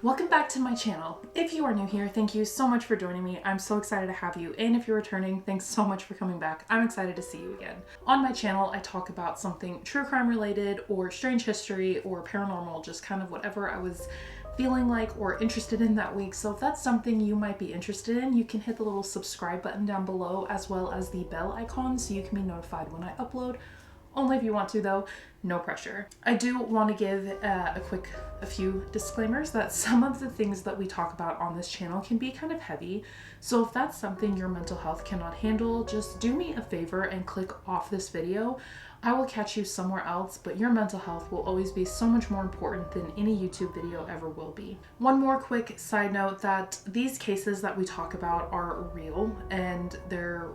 Welcome back to my channel. If you are new here, thank you so much for joining me. I'm so excited to have you. And if you're returning, thanks so much for coming back. I'm excited to see you again. On my channel, I talk about something true crime related or strange history or paranormal, just kind of whatever I was feeling like or interested in that week. So if that's something you might be interested in, you can hit the little subscribe button down below as well as the bell icon so you can be notified when I upload. Only if you want to though, no pressure. I do want to give a few disclaimers that some of the things that we talk about on this channel can be kind of heavy. So if that's something your mental health cannot handle, just do me a favor and click off this video. I will catch you somewhere else, but your mental health will always be so much more important than any YouTube video ever will be. One more quick side note that these cases that we talk about are real and they're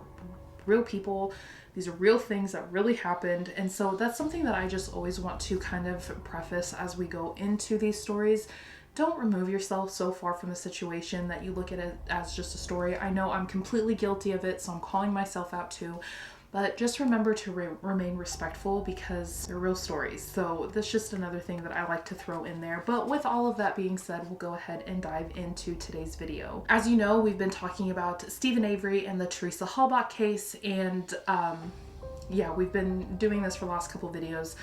real people. These are real things that really happened. And so that's something that I just always want to kind of preface as we go into these stories. Don't remove yourself so far from the situation that you look at it as just a story. I know I'm completely guilty of it, so I'm calling myself out too. But just remember to remain respectful because they're real stories. So that's just another thing that I like to throw in there. But with all of that being said, we'll go ahead and dive into today's video. As you know, we've been talking about Stephen Avery and the Teresa Halbach case. And yeah, we've been doing this for the last couple videos.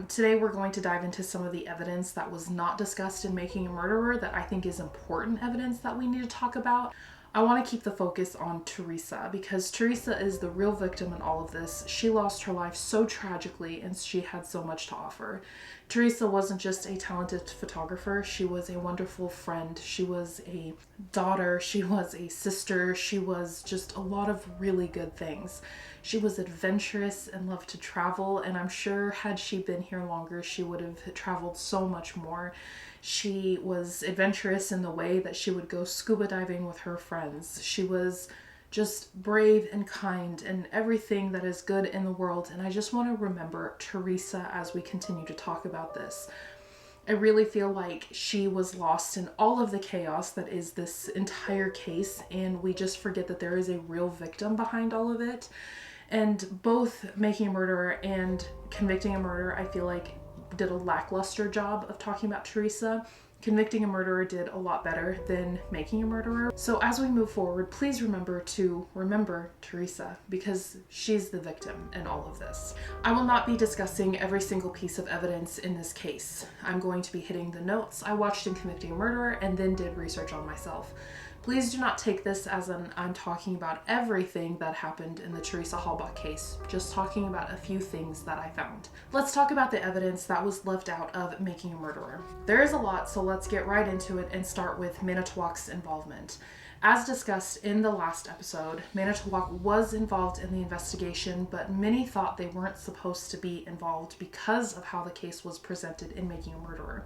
Today we're going to dive into some of the evidence that was not discussed in Making a Murderer that I think is important evidence that we need to talk about. I want to keep the focus on Teresa because Teresa is the real victim in all of this. She lost her life so tragically and she had so much to offer. Teresa wasn't just a talented photographer, she was a wonderful friend, she was a daughter, she was a sister, she was just a lot of really good things. She was adventurous and loved to travel, and I'm sure had she been here longer, she would have traveled so much more. She was adventurous in the way that she would go scuba diving with her friends. She was just brave and kind and everything that is good in the world. And I just want to remember Teresa as we continue to talk about this. I really feel like she was lost in all of the chaos that is this entire case. And we just forget that there is a real victim behind all of it. And both Making a Murderer and Convicting a Murderer, I feel like did a lackluster job of talking about Teresa. Convicting a Murderer did a lot better than Making a Murderer. So as we move forward, please remember to remember Teresa because she's the victim in all of this. I will not be discussing every single piece of evidence in this case. I'm going to be hitting the notes I watched in Convicting a Murderer and then did research on myself. Please do not take this as I'm talking about everything that happened in the Teresa Halbach case, just talking about a few things that I found. Let's talk about the evidence that was left out of Making a Murderer. There is a lot, so let's get right into it and start with Manitowoc's involvement. As discussed in the last episode, Manitowoc was involved in the investigation, but many thought they weren't supposed to be involved because of how the case was presented in Making a Murderer.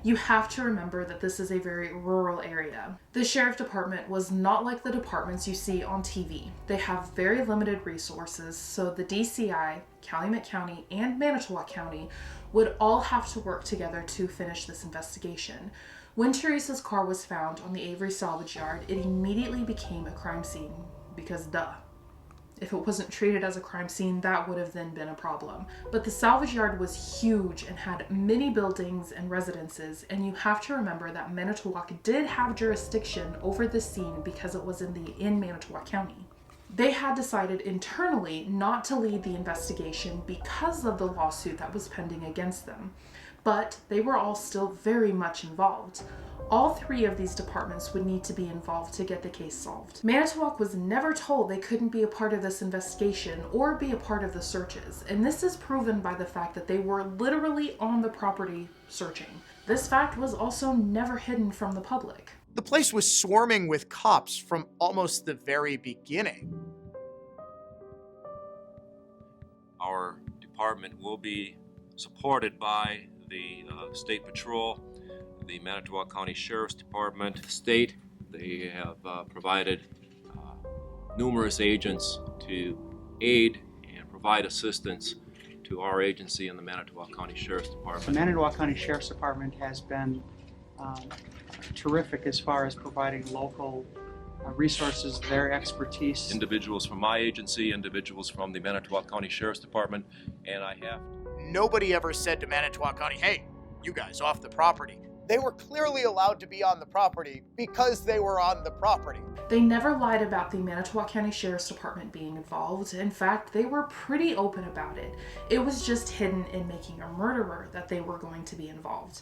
You have to remember that this is a very rural area. The sheriff department was not like the departments you see on TV. They have very limited resources, so the DCI, Calumet County, and Manitowoc County would all have to work together to finish this investigation. When Teresa's car was found on the Avery salvage yard, it immediately became a crime scene, because duh. If it wasn't treated as a crime scene, that would have then been a problem. But the salvage yard was huge and had many buildings and residences, and you have to remember that Manitowoc did have jurisdiction over the scene because it was in Manitowoc County. They had decided internally not to lead the investigation because of the lawsuit that was pending against them, but they were all still very much involved. All three of these departments would need to be involved to get the case solved. Manitowoc was never told they couldn't be a part of this investigation or be a part of the searches, and this is proven by the fact that they were literally on the property searching. This fact was also never hidden from the public. The place was swarming with cops from almost the very beginning. Our department will be supported by the State Patrol, the Manitowoc County Sheriff's Department, state. They have provided numerous agents to aid and provide assistance to our agency and the Manitowoc County Sheriff's Department. The Manitowoc County Sheriff's Department has been terrific as far as providing local resources, their expertise. Individuals from my agency, individuals from the Manitowoc County Sheriff's Department, and I have. Nobody ever said to Manitowoc County, hey, you guys off the property. They were clearly allowed to be on the property because they were on the property. They never lied about the Manitowoc County Sheriff's Department being involved. In fact, they were pretty open about it. It was just hidden in making a murderer that they were going to be involved.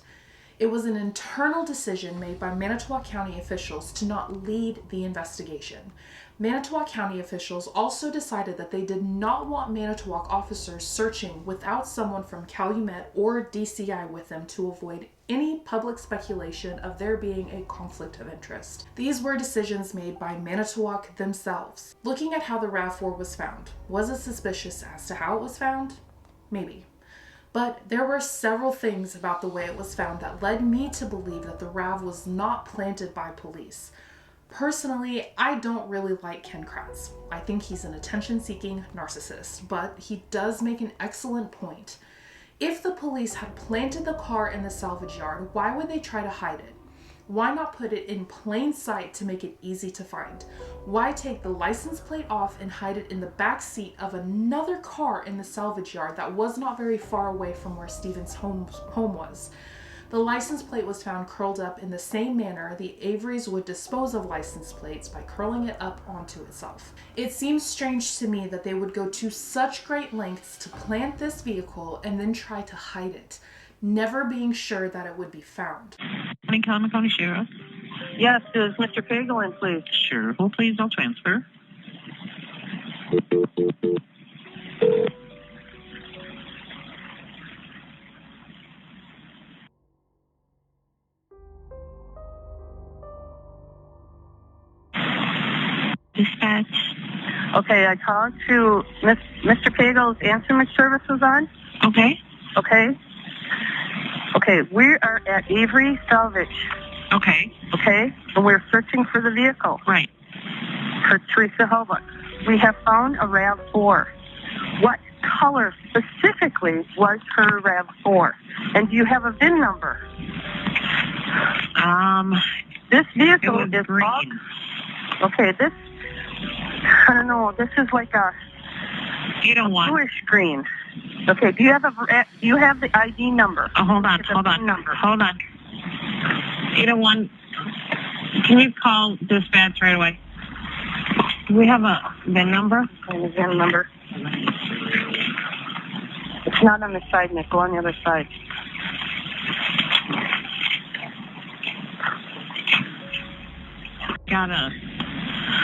It was an internal decision made by Manitowoc County officials to not lead the investigation. Manitowoc County officials also decided that they did not want Manitowoc officers searching without someone from Calumet or DCI with them to avoid any public speculation of there being a conflict of interest. These were decisions made by Manitowoc themselves. Looking at how the RAV4 was found, was it suspicious as to how it was found? Maybe. But there were several things about the way it was found that led me to believe that the RAV was not planted by police. Personally, I don't really like Ken Kratz. I think he's an attention-seeking narcissist, but he does make an excellent point. If the police had planted the car in the salvage yard, why would they try to hide it? Why not put it in plain sight to make it easy to find? Why take the license plate off and hide it in the back seat of another car in the salvage yard that was not very far away from where Stephen's home was? The license plate was found curled up in the same manner the Averys would dispose of license plates, by curling it up onto itself. It seems strange to me that they would go to such great lengths to plant this vehicle and then try to hide it, never being sure that it would be found. Manitowoc County Sheriff. Yes, is Mr. Pagel in, please? Sure. Well, please, I'll transfer. Dispatch. Okay, I called to Mr. Pagel's answering service was on. Okay. Okay. Okay, we are at Avery Salvage. Okay. Okay, and we're searching for the vehicle. Right. For Teresa Hobart. We have found a RAV4. What color specifically was her RAV4? And do you have a VIN number? This vehicle is green. all... Okay, this... I don't know. This is like a 801. bluish green. Okay. Do you have the ID number? Oh, hold on. 801. Can you call dispatch right away? Do we have a VIN number? VIN number. It's not on the side, Nick. Go on the other side.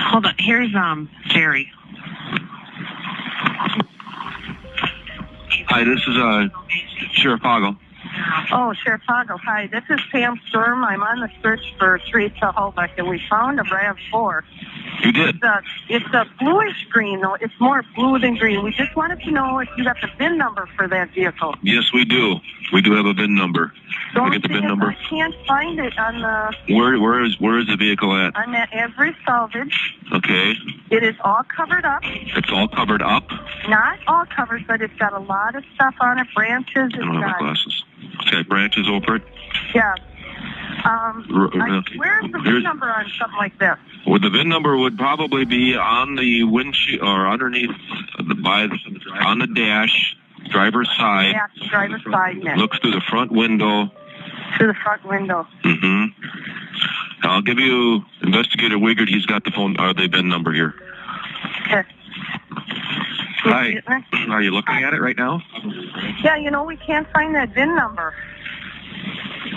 Hold on. Here's Jerry. Hi, this is Sheriff Poggle. Oh, Sheriff Poggle. Hi, this is Pam Sturm. I'm on the search for Teresa Holbeck, and we found a RAV4. You did? It's a bluish green, though. It's more blue than green. We just wanted to know if you got the VIN number for that vehicle. Yes, we do. We do have a VIN number. Can I get the VIN number? I can't find it on the... Where is the vehicle at? I'm at Avery Salvage. Okay. It is all covered up. It's all covered up? Not all covered, but it's got a lot of stuff on it. Branches. I don't have my glasses. Okay, branches over it? Yeah. Where's the VIN number on something like this? Well, the VIN number would probably be on the windshield or underneath on the dash, driver's side. Yeah, driver's side, Nick. Looks through the front window. Through the front window. Mm-hmm. I'll give you Investigator Wiggert. He's got the VIN number here. Okay. Hi. Are you looking at it right now? Yeah, we can't find that VIN number.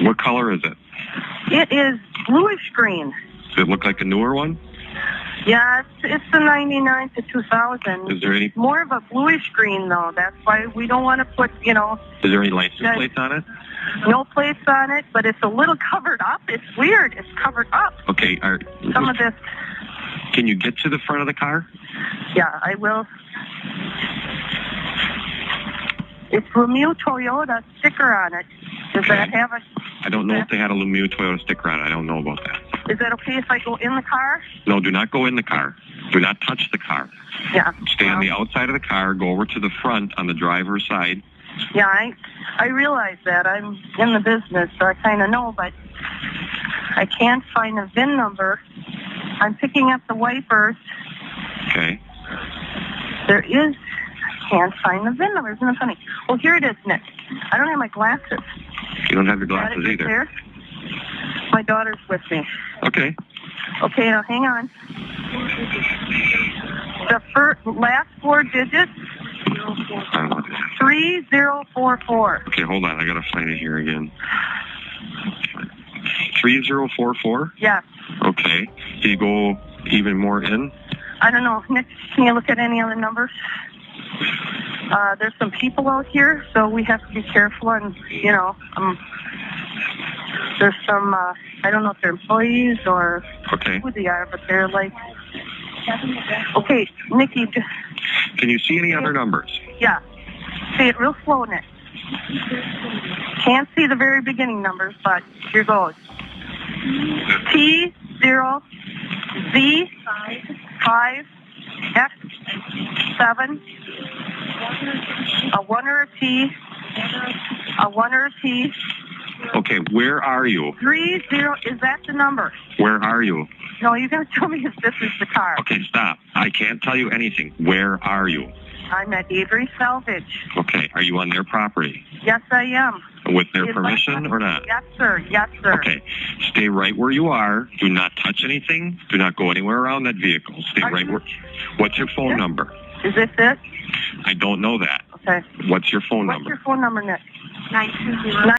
What color is it? It is bluish green. Does it look like a newer one? Yeah, it's the 99 to 2000. Is there any... It's more of a bluish green, though. That's why we don't want to put, Is there any license plates on it? No plates on it, but it's a little covered up. It's weird. It's covered up. Okay. Some of this... Can you get to the front of the car? Yeah, I will. It's Lemieux Toyota sticker on it. Does that have a... I don't know if they had a Lemieux Toyota sticker on it. I don't know about that. Is that okay if I go in the car? No, do not go in the car. Do not touch the car. Yeah. Stay on the outside of the car. Go over to the front on the driver's side. Yeah, I realize that. I'm in the business, so I kind of know, but I can't find a VIN number. I'm picking up the wipers. Okay. There is... I can't find the VIN number. Isn't that funny? Well, here it is, Nick. I don't have my glasses. You don't have your glasses right either. there? My daughter's with me. Okay. Okay, now hang on. The last 4 digits, 3044. Okay, hold on. I gotta find it here again. 3044? Yes. Okay. Can you go even more in? I don't know. Nick, can you look at any other numbers? There's some people out here, so we have to be careful. And, there's some, I don't know if they're employees or who they are, but they're like, okay, Nikki. Can you see any other numbers? Yeah. Say it real slow, Nick. Can't see the very beginning numbers, but here goes. T0, Z, 5, X, 7, a 1 or a T, a 1 or a T. Okay, where are you? 30, is that the number? Where are you? No, you're going to tell me if this is the car. Okay, stop. I can't tell you anything. Where are you? I'm at Avery Salvage. Okay, are you on their property? Yes, I am. With their permission or not? Yes, sir. Yes, sir. Okay, stay right where you are. Do not touch anything. Do not go anywhere around that vehicle. Stay right where... What's your phone number? Is this it? I don't know that. Okay. What's your phone number? What's your phone number, Nick? 920.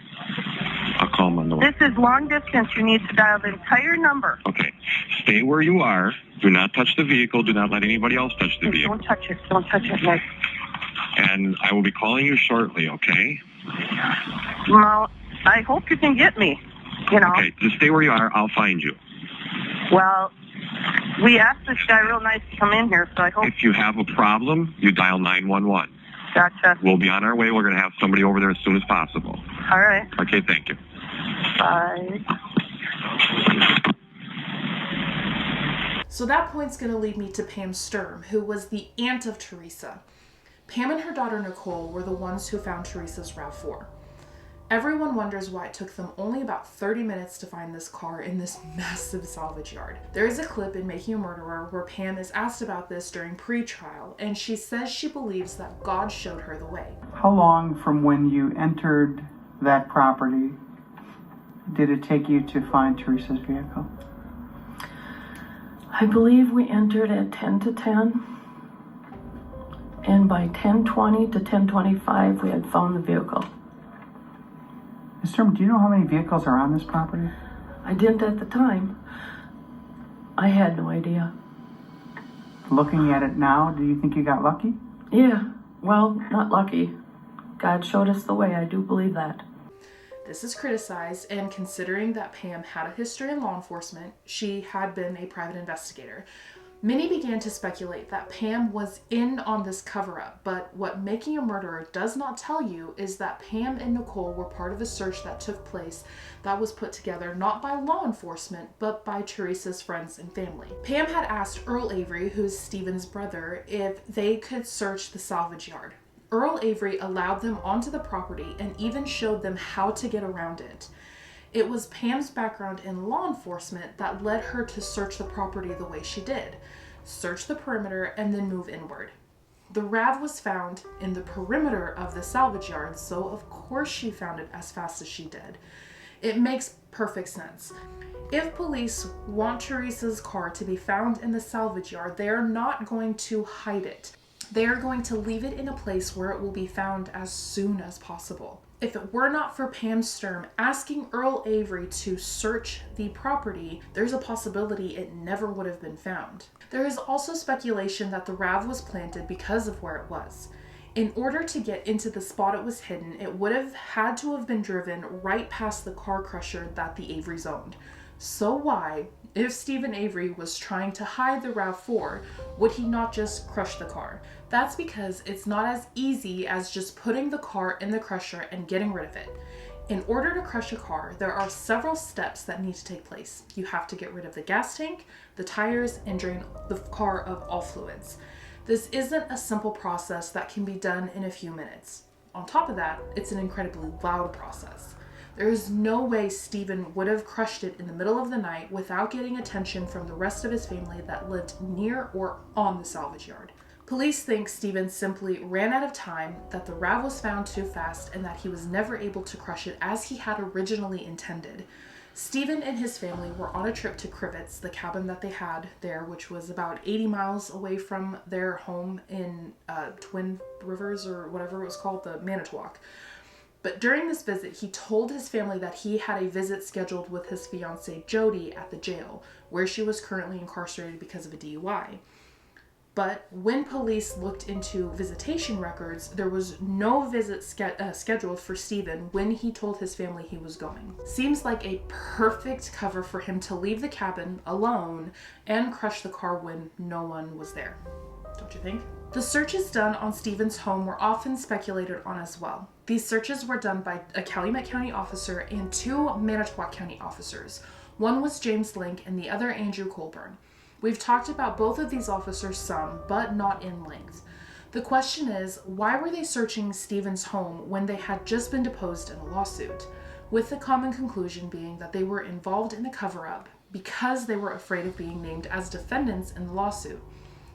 I'll call them on the way. This is long distance. You need to dial the entire number. Okay. Stay where you are. Do not touch the vehicle. Do not let anybody else touch the vehicle. Don't touch it. Don't touch it, Nick. And I will be calling you shortly, okay? Well, I hope you can get me, Okay, just stay where you are. I'll find you. Well, we asked this guy real nice to come in here, so I hope... If you have a problem, you dial 911. Gotcha. We'll be on our way. We're going to have somebody over there as soon as possible. All right. Okay, thank you. Bye. So that point's going to lead me to Pam Sturm, who was the aunt of Teresa. Pam and her daughter Nicole were the ones who found Teresa's RAV4. Everyone wonders why it took them only about 30 minutes to find this car in this massive salvage yard. There is a clip in Making a Murderer where Pam is asked about this during pre-trial, and she says she believes that God showed her the way. How long from when you entered that property did it take you to find Teresa's vehicle? I believe we entered at 10 to 10, and by 10:20 to 10:25 we had found the vehicle. Ms. Sturm, do you know how many vehicles are on this property? I didn't at the time. I had no idea. Looking at it now, do you think you got lucky? Yeah, well, not lucky. God showed us the way, I do believe that. This is criticized, and considering that Pam had a history in law enforcement, she had been a private investigator. Many began to speculate that Pam was in on this cover-up, but what Making a Murderer does not tell you is that Pam and Nicole were part of a search that took place that was put together not by law enforcement, but by Teresa's friends and family. Pam had asked Earl Avery, who's Stephen's brother, if they could search the salvage yard. Earl Avery allowed them onto the property and even showed them how to get around it. It was Pam's background in law enforcement that led her to search the property the way she did. Search the perimeter and then move inward. The RAV was found in the perimeter of the salvage yard, so of course she found it as fast as she did. It makes perfect sense. If police want Teresa's car to be found in the salvage yard, they are not going to hide it. They are going to leave it in a place where it will be found as soon as possible. If it were not for Pam Sturm asking Earl Avery to search the property, there's a possibility it never would have been found. There is also speculation that the RAV was planted because of where it was. In order to get into the spot it was hidden, it would have had to have been driven right past the car crusher that the Averys owned. So why, if Stephen Avery was trying to hide the RAV4, would he not just crush the car? That's because it's not as easy as just putting the car in the crusher and getting rid of it. In order to crush a car, there are several steps that need to take place. You have to get rid of the gas tank, the tires, and drain the car of all fluids. This isn't a simple process that can be done in a few minutes. On top of that, it's an incredibly loud process. There is no way Stephen would have crushed it in the middle of the night without getting attention from the rest of his family that lived near or on the salvage yard. Police think Stephen simply ran out of time, that the RAV was found too fast, and that he was never able to crush it as he had originally intended. Stephen and his family were on a trip to Crivets, the cabin that they had there, which was about 80 miles away from their home in Twin Rivers, or whatever it was called, the Manitowoc. But during this visit, he told his family that he had a visit scheduled with his fiancée Jody at the jail, where she was currently incarcerated because of a DUI. But when police looked into visitation records, there was no visit scheduled for Stephen when he told his family he was going. Seems like a perfect cover for him to leave the cabin alone and crush the car when no one was there. Don't you think? The searches done on Stephen's home were often speculated on as well. These searches were done by a Calumet County officer and 2 Manitowoc County officers. One was James Link and the other Andrew Colburn. We've talked about both of these officers some, but not in length. The question is, why were they searching Stephen's home when they had just been deposed in a lawsuit? With the common conclusion being that they were involved in a cover-up because they were afraid of being named as defendants in the lawsuit.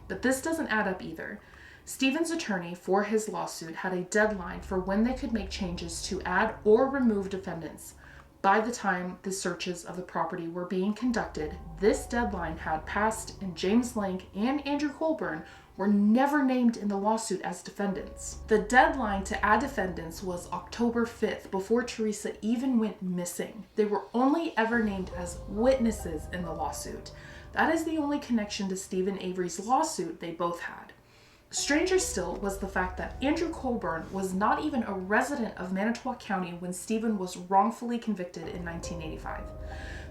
But this doesn't add up either. Stephen's attorney for his lawsuit had a deadline for when they could make changes to add or remove defendants. By the time the searches of the property were being conducted, this deadline had passed and James Link and Andrew Colburn were never named in the lawsuit as defendants. The deadline to add defendants was October 5th, before Teresa even went missing. They were only ever named as witnesses in the lawsuit. That is the only connection to Stephen Avery's lawsuit they both had. Stranger still was the fact that Andrew Colburn was not even a resident of Manitowoc County when Stephen was wrongfully convicted in 1985.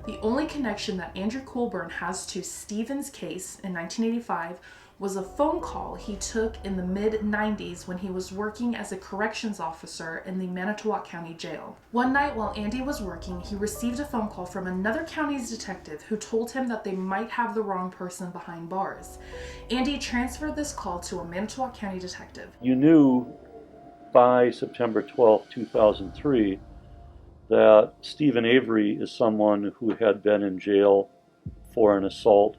The only connection that Andrew Colburn has to Stephen's case in 1985 was a phone call he took in the mid-90s when he was working as a corrections officer in the Manitowoc County Jail. One night while Andy was working, he received a phone call from another county's detective who told him that they might have the wrong person behind bars. Andy transferred this call to a Manitowoc County detective. You knew by September 12, 2003, that Stephen Avery is someone who had been in jail for an assault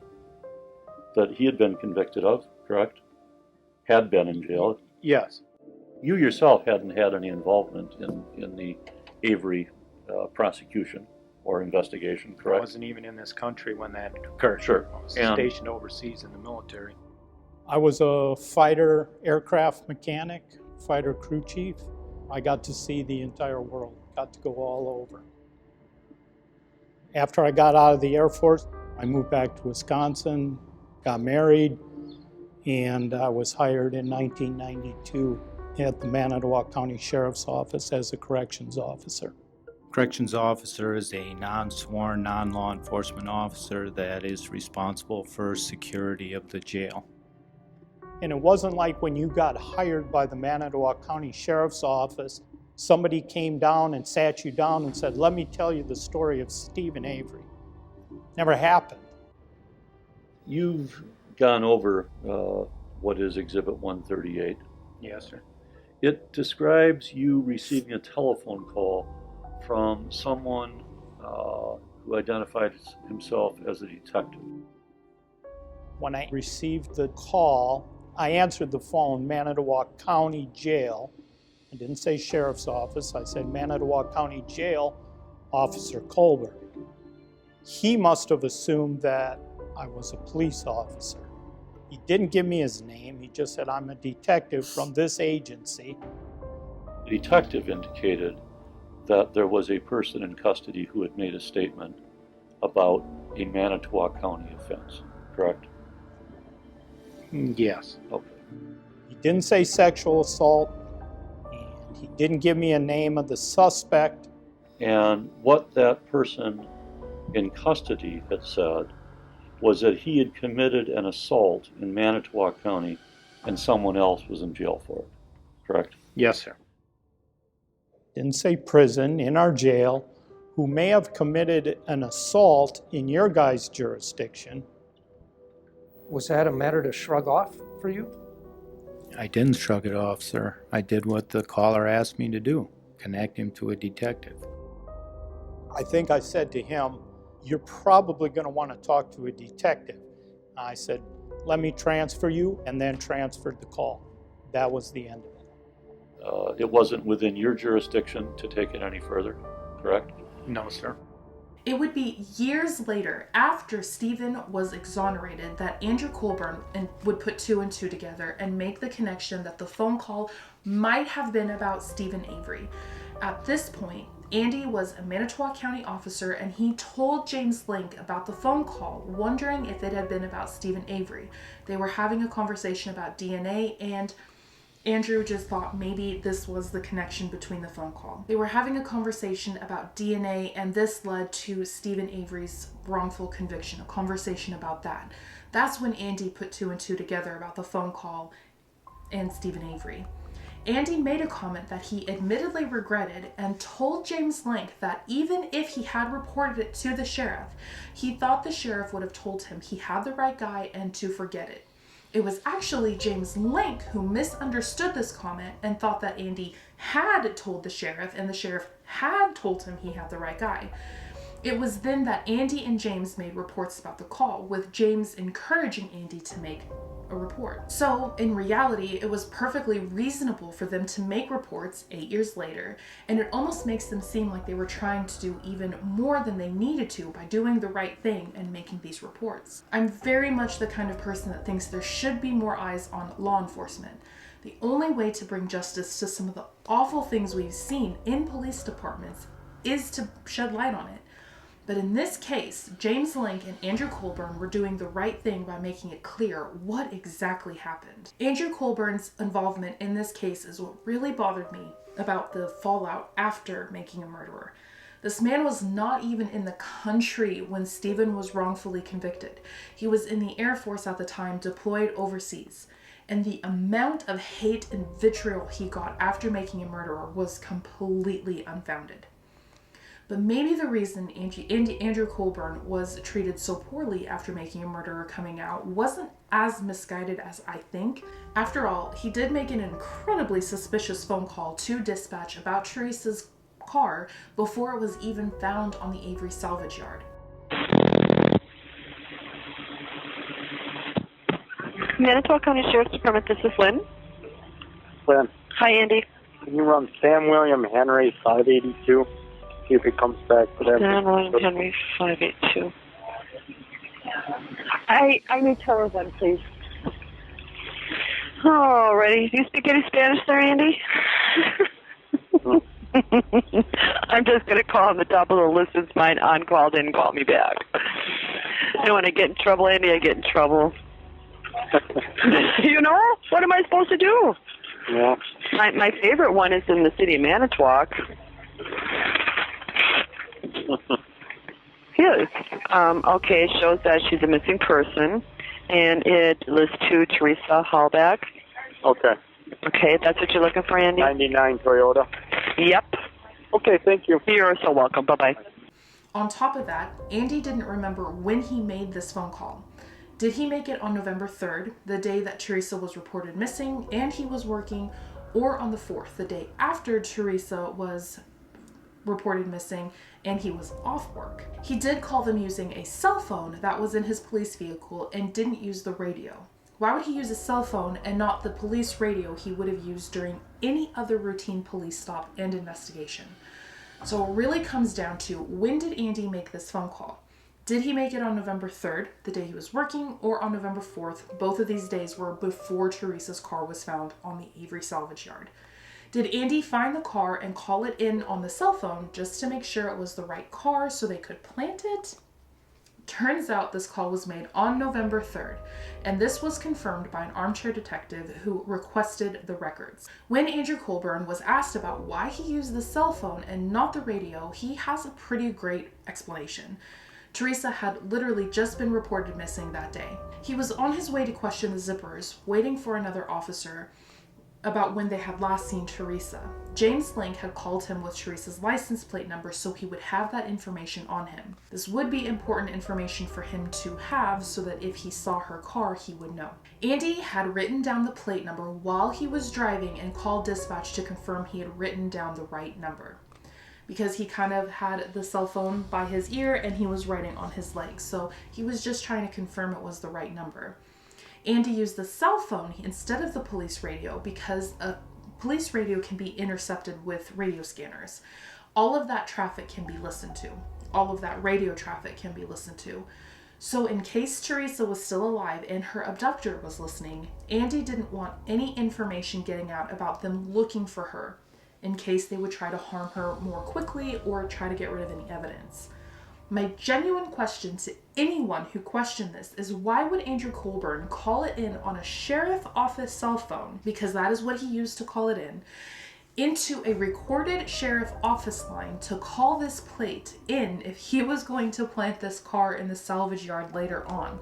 that he had been convicted of, correct? Had been in jail. Yes. You yourself hadn't had any involvement in the Avery prosecution or investigation, correct? I wasn't even in this country when that occurred. Sure. I was stationed overseas in the military. I was a fighter aircraft mechanic, fighter crew chief. I got to see the entire world, got to go all over. After I got out of the Air Force, I moved back to Wisconsin, got married, and I was hired in 1992 at the Manitowoc County Sheriff's Office as a corrections officer. Corrections officer is a non-sworn, non-law enforcement officer that is responsible for security of the jail. And it wasn't like when you got hired by the Manitowoc County Sheriff's Office, somebody came down and sat you down and said, "Let me tell you the story of Stephen Avery." Never happened. You've gone over what is Exhibit 138. Yes, sir. It describes you receiving a telephone call from someone who identified himself as a detective. When I received the call, I answered the phone, Manitowoc County Jail. I didn't say Sheriff's Office, I said Manitowoc County Jail, Officer Colburn. He must have assumed that I was a police officer. He didn't give me his name, he just said, "I'm a detective from this agency." The detective indicated that there was a person in custody who had made a statement about a Manitowoc County offense, correct? Yes. Okay. He didn't say sexual assault, and he didn't give me a name of the suspect. And what that person in custody had said was that he had committed an assault in Manitowoc County and someone else was in jail for it, correct? Yes, sir. Didn't say prison, in our jail, who may have committed an assault in your guys' jurisdiction. Was that a matter to shrug off for you? I didn't shrug it off, sir. I did what the caller asked me to do, connect him to a detective. I think I said to him, "You're probably going to want to talk to a detective." I said, "Let me transfer you," and then transferred the call. That was the end of it. It wasn't within your jurisdiction to take it any further, correct? No, sir. It would be years later, after Stephen was exonerated, that Andrew Colburn would put 2 and 2 together and make the connection that the phone call might have been about Stephen Avery. At this point, Andy was a Manitowoc County officer, and he told James Link about the phone call, wondering if it had been about Stephen Avery. They were having a conversation about DNA, and Andrew just thought maybe this was the connection between the phone call. They were having a conversation about DNA, and this led to Stephen Avery's wrongful conviction, a conversation about that. That's when Andy put 2 and 2 together about the phone call and Stephen Avery. Andy made a comment that he admittedly regretted and told James Link that even if he had reported it to the sheriff, he thought the sheriff would have told him he had the right guy and to forget it. It was actually James Link who misunderstood this comment and thought that Andy had told the sheriff and the sheriff had told him he had the right guy. It was then that Andy and James made reports about the call, with James encouraging Andy to make a report. So in reality, it was perfectly reasonable for them to make reports 8 years later, and it almost makes them seem like they were trying to do even more than they needed to by doing the right thing and making these reports. I'm very much the kind of person that thinks there should be more eyes on law enforcement. The only way to bring justice to some of the awful things we've seen in police departments is to shed light on it. But in this case, James Link and Andrew Colburn were doing the right thing by making it clear what exactly happened. Andrew Colburn's involvement in this case is what really bothered me about the fallout after Making a Murderer. This man was not even in the country when Stephen was wrongfully convicted. He was in the Air Force at the time, deployed overseas. And the amount of hate and vitriol he got after Making a Murderer was completely unfounded. But maybe the reason Andrew Colburn was treated so poorly after Making a Murderer coming out wasn't as misguided as I think. After all, he did make an incredibly suspicious phone call to dispatch about Teresa's car before it was even found on the Avery salvage yard. Manitowoc County Sheriff's Department, this is Lynn. Lynn. Hi, Andy. Can you run Sam William Henry 582? See if it comes back to that. Sam William Henry 582. I need telephone, please. Alrighty. Do you speak any Spanish there, Andy? I'm just going to call on the top of the list since mine on-call didn't call me back. And when I get in trouble, Andy, I get in trouble. You know? What am I supposed to do? Yeah. My favorite one is in the city of Manitowoc. Yes. Okay, it shows that she's a missing person, and it lists to Teresa Hallback. Okay. Okay, that's what you're looking for, Andy? 99 Toyota. Yep. Okay, thank you. You're so welcome. Bye-bye. On top of that, Andy didn't remember when he made this phone call. Did he make it on November 3rd, the day that Teresa was reported missing and he was working, or on the 4th, the day after Teresa was reported missing and he was off work? He did call them using a cell phone that was in his police vehicle and didn't use the radio. Why would he use a cell phone and not the police radio he would have used during any other routine police stop and investigation? So it really comes down to, when did Andy make this phone call? Did he make it on November 3rd, the day he was working, or on November 4th? Both of these days were before Teresa's car was found on the Avery salvage yard. Did Andy find the car and call it in on the cell phone just to make sure it was the right car so they could plant it? Turns out this call was made on November 3rd, and this was confirmed by an armchair detective who requested the records. When Andrew Colburn was asked about why he used the cell phone and not the radio, he has a pretty great explanation. Teresa had literally just been reported missing that day. He was on his way to question the zippers, waiting for another officer about when they had last seen Teresa. James Link had called him with Teresa's license plate number so he would have that information on him. This would be important information for him to have so that if he saw her car, he would know. Andy had written down the plate number while he was driving and called dispatch to confirm he had written down the right number, because he kind of had the cell phone by his ear and he was writing on his leg. So he was just trying to confirm it was the right number. Andy used the cell phone instead of the police radio because a police radio can be intercepted with radio scanners. All of that traffic can be listened to. all of that radio traffic can be listened to. So in case Teresa was still alive and her abductor was listening, Andy didn't want any information getting out about them looking for her, in case they would try to harm her more quickly or try to get rid of any evidence. My genuine question to anyone who questioned this is, why would Andrew Colburn call it in on a sheriff office cell phone, because that is what he used to call it in, into a recorded sheriff office line to call this plate in if he was going to plant this car in the salvage yard later on?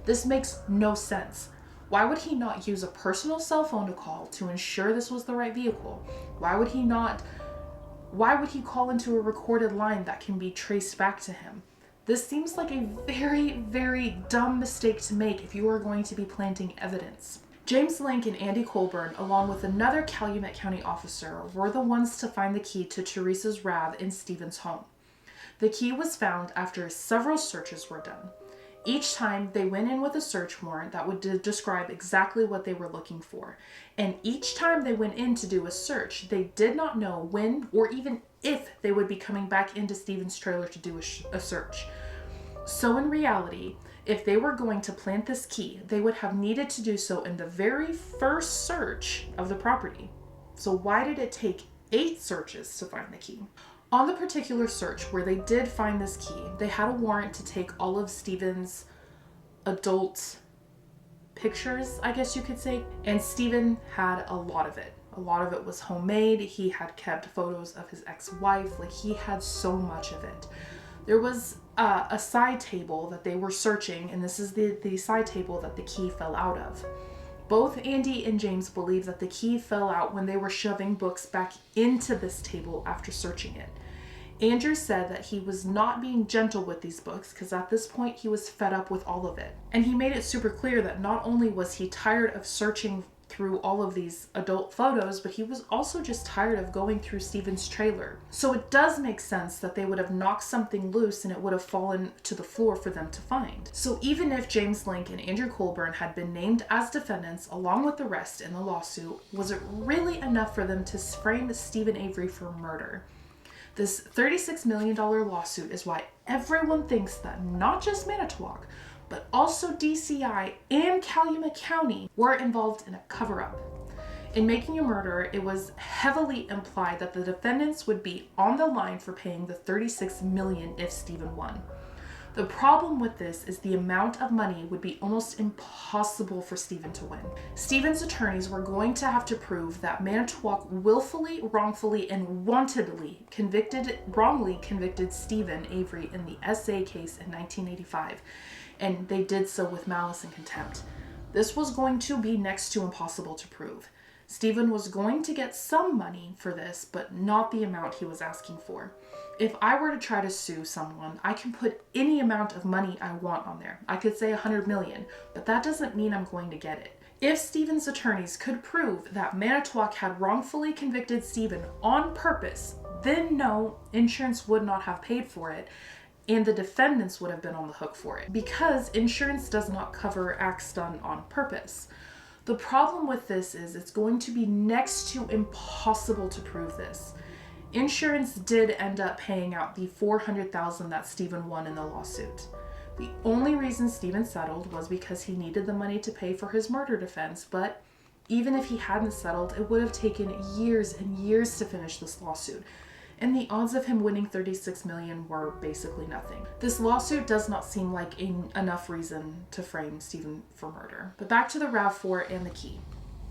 This makes no sense. Why would he not use a personal cell phone to call to ensure this was the right vehicle? Why would he call into a recorded line that can be traced back to him? This seems like a very, very dumb mistake to make if you are going to be planting evidence. James Link and Andy Colburn, along with another Calumet County officer, were the ones to find the key to Teresa's RAV in Stephen's home. The key was found after several searches were done. Each time they went in with a search warrant that would describe exactly what they were looking for. And each time they went in to do a search, they did not know when or even if they would be coming back into Stephen's trailer to do a search. So in reality, if they were going to plant this key, they would have needed to do so in the very first search of the property. So why did it take 8 searches to find the key? On the particular search where they did find this key, they had a warrant to take all of Stephen's adult pictures, I guess you could say, and Stephen had a lot of it. A lot of it was homemade. He had kept photos of his ex-wife. Like, he had so much of it. There was a side table that they were searching, and this is the side table that the key fell out of. Both Andy and James believe that the key fell out when they were shoving books back into this table after searching it. Andrew said that he was not being gentle with these books because at this point he was fed up with all of it. And he made it super clear that not only was he tired of searching through all of these adult photos, but he was also just tired of going through Stephen's trailer. So it does make sense that they would have knocked something loose and it would have fallen to the floor for them to find. So even if James Link and Andrew Colburn had been named as defendants along with the rest in the lawsuit, was it really enough for them to frame Stephen Avery for murder? This $36 million lawsuit is why everyone thinks that not just Manitowoc, but also DCI and Calumet County were involved in a cover-up. In Making a Murderer, it was heavily implied that the defendants would be on the line for paying the $36 million if Stephen won. The problem with this is the amount of money would be almost impossible for Stephen to win. Stephen's attorneys were going to have to prove that Manitowoc willfully, wrongfully, and wantedly wrongly convicted Stephen Avery in the SA case in 1985, and they did so with malice and contempt. This was going to be next to impossible to prove. Stephen was going to get some money for this, but not the amount he was asking for. If I were to try to sue someone, I can put any amount of money I want on there. I could say $100 million, but that doesn't mean I'm going to get it. If Stephen's attorneys could prove that Manitowoc had wrongfully convicted Stephen on purpose, then no, insurance would not have paid for it, and the defendants would have been on the hook for it, because insurance does not cover acts done on purpose. The problem with this is it's going to be next to impossible to prove this. Insurance did end up paying out the $400,000 that Stephen won in the lawsuit. The only reason Stephen settled was because he needed the money to pay for his murder defense, but even if he hadn't settled, it would have taken years and years to finish this lawsuit, and the odds of him winning $36 million were basically nothing. This lawsuit does not seem like enough reason to frame Stephen for murder. But back to the RAV4 and the key.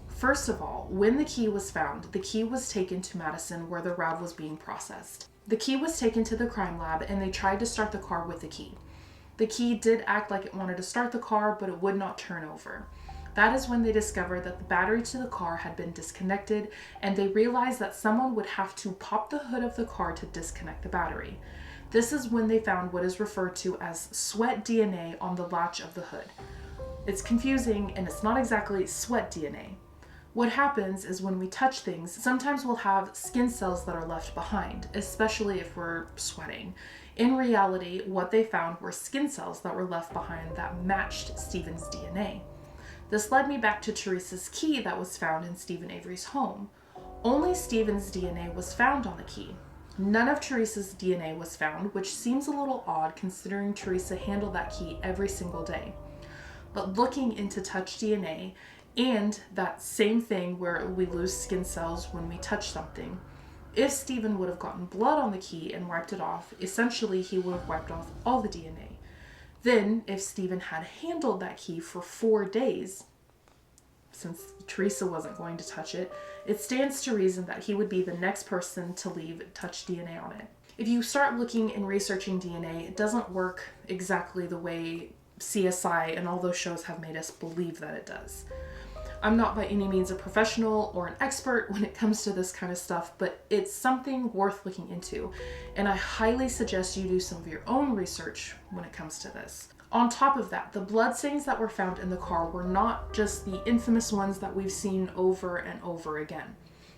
First of all, when the key was found, the key was taken to Madison where the RAV was being processed. The key was taken to the crime lab and they tried to start the car with the key. The key did act like it wanted to start the car, but it would not turn over. That is when they discovered that the battery to the car had been disconnected, and they realized that someone would have to pop the hood of the car to disconnect the battery. This is when they found what is referred to as sweat DNA on the latch of the hood. It's confusing and it's not exactly sweat DNA. What happens is when we touch things, sometimes we'll have skin cells that are left behind, especially if we're sweating. In reality, what they found were skin cells that were left behind that matched Stephen's DNA. This led me back to Teresa's key that was found in Stephen Avery's home. Only Stephen's DNA was found on the key. None of Teresa's DNA was found, which seems a little odd considering Teresa handled that key every single day. But looking into touch DNA and that same thing where we lose skin cells when we touch something, if Stephen would have gotten blood on the key and wiped it off, essentially he would have wiped off all the DNA. Then, if Stephen had handled that key for 4 days, since Teresa wasn't going to touch it, it stands to reason that he would be the next person to leave touch DNA on it. If you start looking and researching DNA, it doesn't work exactly the way CSI and all those shows have made us believe that it does. I'm not by any means a professional or an expert when it comes to this kind of stuff, but it's something worth looking into, and I highly suggest you do some of your own research when it comes to this. On top of that, the blood stains that were found in the car were not just the infamous ones that we've seen over and over again.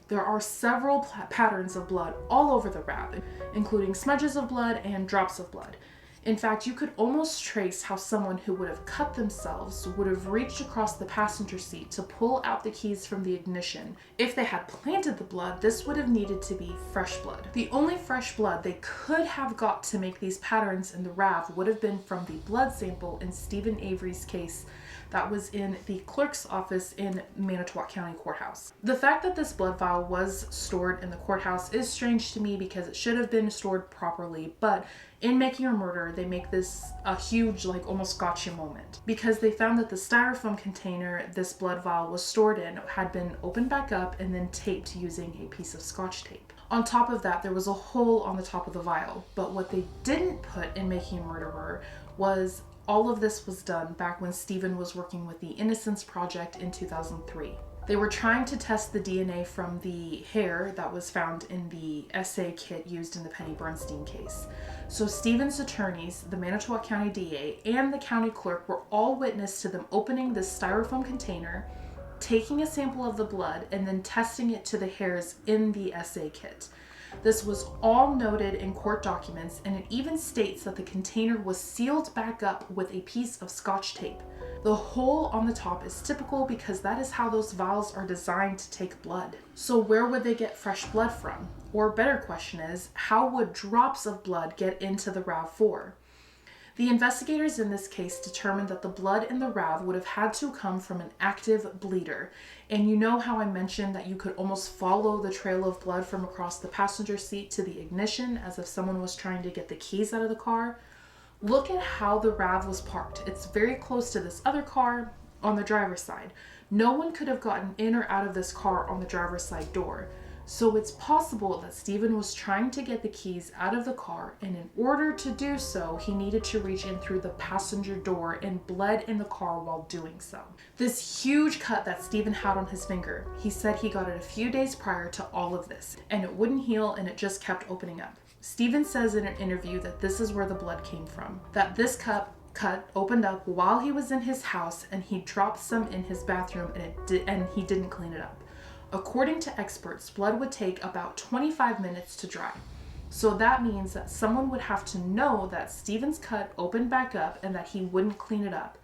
There are several patterns of blood all over the RAV, including smudges of blood and drops of blood. In fact, you could almost trace how someone who would have cut themselves would have reached across the passenger seat to pull out the keys from the ignition. If they had planted the blood, this would have needed to be fresh blood. The only fresh blood they could have got to make these patterns in the RAV would have been from the blood sample in Stephen Avery's case that was in the clerk's office in Manitowoc County Courthouse. The fact that this blood vial was stored in the courthouse is strange to me because it should have been stored properly, but in Making a Murder, they make this a huge, like, almost gotcha moment because they found that the styrofoam container this blood vial was stored in had been opened back up and then taped using a piece of Scotch tape. On top of that, there was a hole on the top of the vial, but what they didn't put in Making a Murderer was all of this was done back when Stephen was working with the Innocence Project in 2003. They were trying to test the DNA from the hair that was found in the assay kit used in the Penny Bernstein case. So Stephen's attorneys, the Manitowoc County DA, and the county clerk were all witness to them opening this styrofoam container, taking a sample of the blood, and then testing it to the hairs in the assay kit. This was all noted in court documents, and it even states that the container was sealed back up with a piece of Scotch tape. The hole on the top is typical because that is how those vials are designed to take blood. So where would they get fresh blood from? Or better question is, how would drops of blood get into the RAV4? The investigators in this case determined that the blood in the RAV would have had to come from an active bleeder. And you know how I mentioned that you could almost follow the trail of blood from across the passenger seat to the ignition as if someone was trying to get the keys out of the car? Look at how the RAV was parked. It's very close to this other car on the driver's side. No one could have gotten in or out of this car on the driver's side door. So it's possible that Stephen was trying to get the keys out of the car, and in order to do so, he needed to reach in through the passenger door and bled in the car while doing so. This huge cut that Stephen had on his finger, he said he got it a few days prior to all of this, and it wouldn't heal and it just kept opening up. Stephen says in an interview that this is where the blood came from, that this cut opened up while he was in his house and he dropped some in his bathroom and he didn't clean it up. According to experts, blood would take about 25 minutes to dry. So that means that someone would have to know that Stephen's cut opened back up and that he wouldn't clean it up,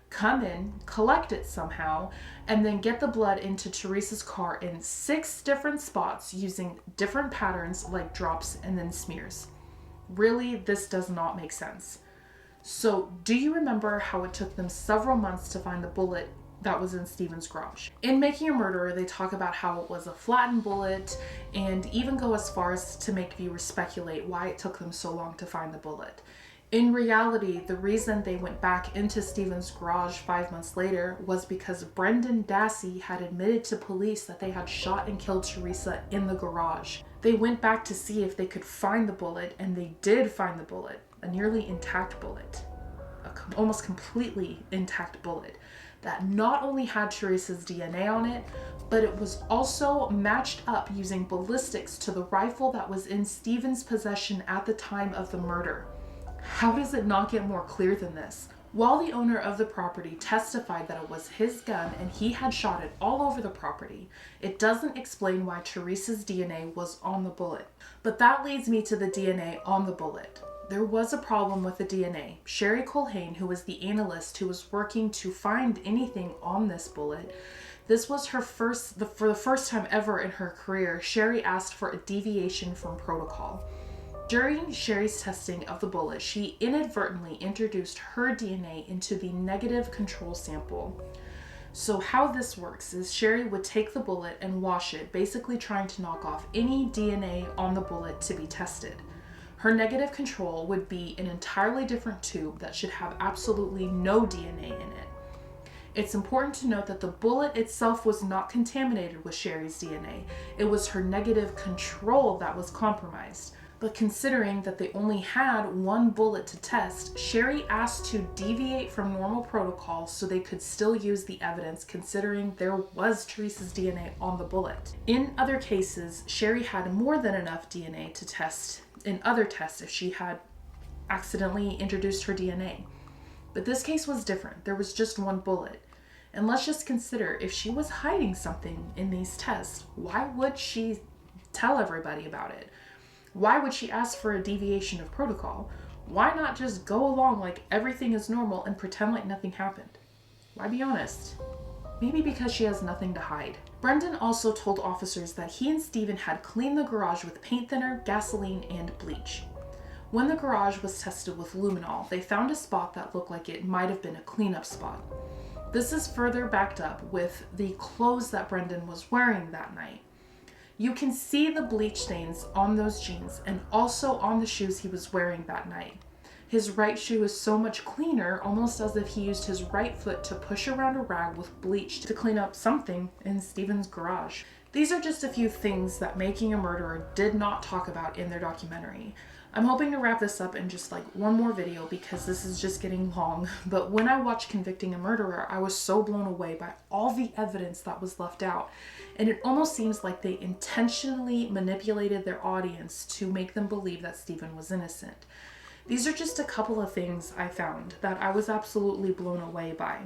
come in, collect it somehow, and then get the blood into Teresa's car in 6 different spots using different patterns like drops and then smears. Really, this does not make sense. So, do you remember how it took them several months to find the bullet that was in Stephen's garage? In Making a Murderer, they talk about how it was a flattened bullet and even go as far as to make viewers speculate why it took them so long to find the bullet. In reality, the reason they went back into Stephen's garage 5 months later was because Brendan Dassey had admitted to police that they had shot and killed Teresa in the garage. They went back to see if they could find the bullet, and they did find the bullet, a nearly intact bullet, almost completely intact bullet that not only had Teresa's DNA on it, but it was also matched up using ballistics to the rifle that was in Stephen's possession at the time of the murder. How does it not get more clear than this? While the owner of the property testified that it was his gun and he had shot it all over the property, it doesn't explain why Teresa's DNA was on the bullet. But that leads me to the DNA on the bullet. There was a problem with the DNA. Sherry Colhane, who was the analyst who was working to find anything on this bullet, This was for the first time ever in her career, Sherry asked for a deviation from protocol. During Sherry's testing of the bullet, she inadvertently introduced her DNA into the negative control sample. So how this works is Sherry would take the bullet and wash it, basically trying to knock off any DNA on the bullet to be tested. Her negative control would be an entirely different tube that should have absolutely no DNA in it. It's important to note that the bullet itself was not contaminated with Sherry's DNA. It was her negative control that was compromised. But considering that they only had one bullet to test, Sherry asked to deviate from normal protocol so they could still use the evidence, considering there was Teresa's DNA on the bullet. In other cases, Sherry had more than enough DNA to test in other tests if she had accidentally introduced her DNA. But this case was different. There was just one bullet. And let's just consider, if she was hiding something in these tests, why would she tell everybody about it? Why would she ask for a deviation of protocol? Why not just go along like everything is normal and pretend like nothing happened? Why be honest? Maybe because she has nothing to hide. Brendan also told officers that he and Stephen had cleaned the garage with paint thinner, gasoline, and bleach. When the garage was tested with luminol, they found a spot that looked like it might have been a cleanup spot. This is further backed up with the clothes that Brendan was wearing that night. You can see the bleach stains on those jeans and also on the shoes he was wearing that night. His right shoe is so much cleaner, almost as if he used his right foot to push around a rag with bleach to clean up something in Stephen's garage. These are just a few things that Making a Murderer did not talk about in their documentary. I'm hoping to wrap this up in just like one more video because this is just getting long, but when I watched Convicting a Murderer, I was so blown away by all the evidence that was left out, and it almost seems like they intentionally manipulated their audience to make them believe that Stephen was innocent. These are just a couple of things I found that I was absolutely blown away by.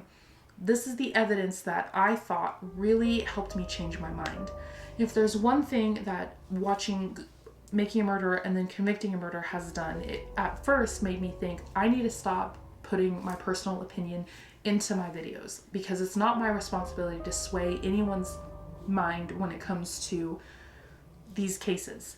This is the evidence that I thought really helped me change my mind. If there's one thing that watching Making a Murderer and then Convicting a Murderer has done, it at first made me think I need to stop putting my personal opinion into my videos, because it's not my responsibility to sway anyone's mind when it comes to these cases.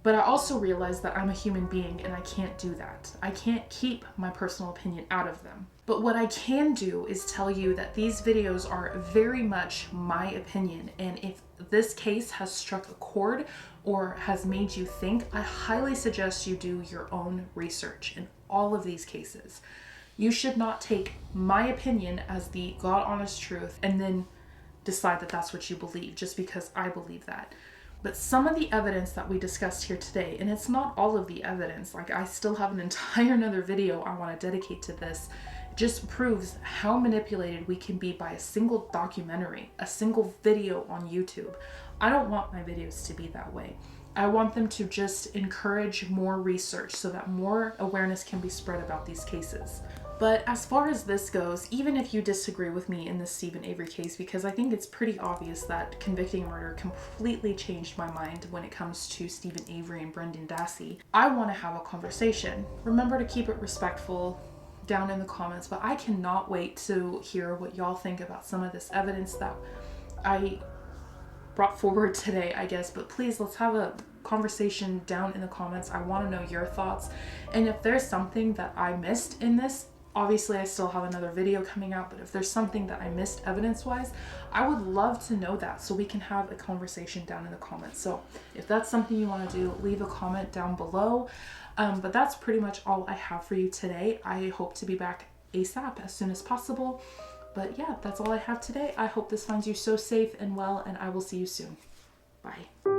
But I also realized that I'm a human being and I can't do that. I can't keep my personal opinion out of them. But what I can do is tell you that these videos are very much my opinion, and if this case has struck a chord or has made you think, I highly suggest you do your own research in all of these cases. You should not take my opinion as the God honest truth and then decide that that's what you believe just because I believe that. But some of the evidence that we discussed here today, and it's not all of the evidence, like I still have an entire another video I want to dedicate to this, just proves how manipulated we can be by a single documentary, a single video on YouTube. I don't want my videos to be that way. I want them to just encourage more research so that more awareness can be spread about these cases. But as far as this goes, even if you disagree with me in this Stephen Avery case, because I think it's pretty obvious that Convicting a Murderer completely changed my mind when it comes to Stephen Avery and Brendan Dassey, I want to have a conversation. Remember to keep it respectful down in the comments, but I cannot wait to hear what y'all think about some of this evidence that I brought forward today, I guess. But please, let's have a conversation down in the comments. I want to know your thoughts, and if there's something that I missed in this, obviously I still have another video coming out, but if there's something that I missed evidence-wise, I would love to know that so we can have a conversation down in the comments. So if that's something you want to do, leave a comment down below. But that's pretty much all I have for you today. I hope to be back ASAP as soon as possible. But yeah, that's all I have today. I hope this finds you so safe and well, and I will see you soon. Bye.